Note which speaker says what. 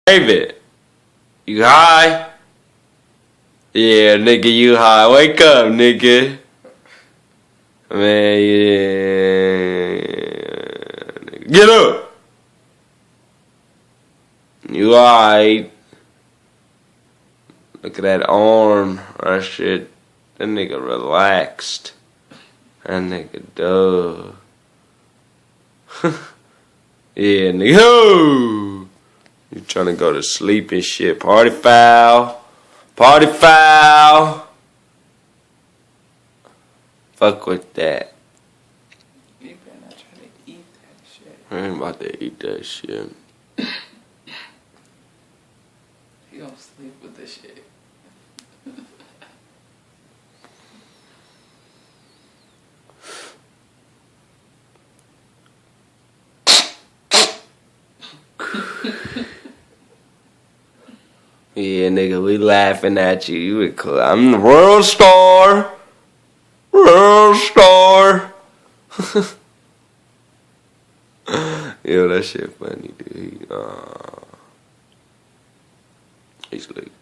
Speaker 1: David, you high? Yeah, nigga, you high. Wake up, nigga. Man, yeah. Get up. You alright? Look at that arm. That shit. That nigga relaxed. That nigga duh. Yeah, nigga. You trying to go to sleep and shit. Party foul. Party foul. Fuck with that.
Speaker 2: You better not try to eat that shit.
Speaker 1: I ain't about to eat that shit.
Speaker 2: You gonna sleep with this shit.
Speaker 1: Yeah, nigga, we laughing at you. I'm the world star. World star. Yo, that shit funny, dude. He's like.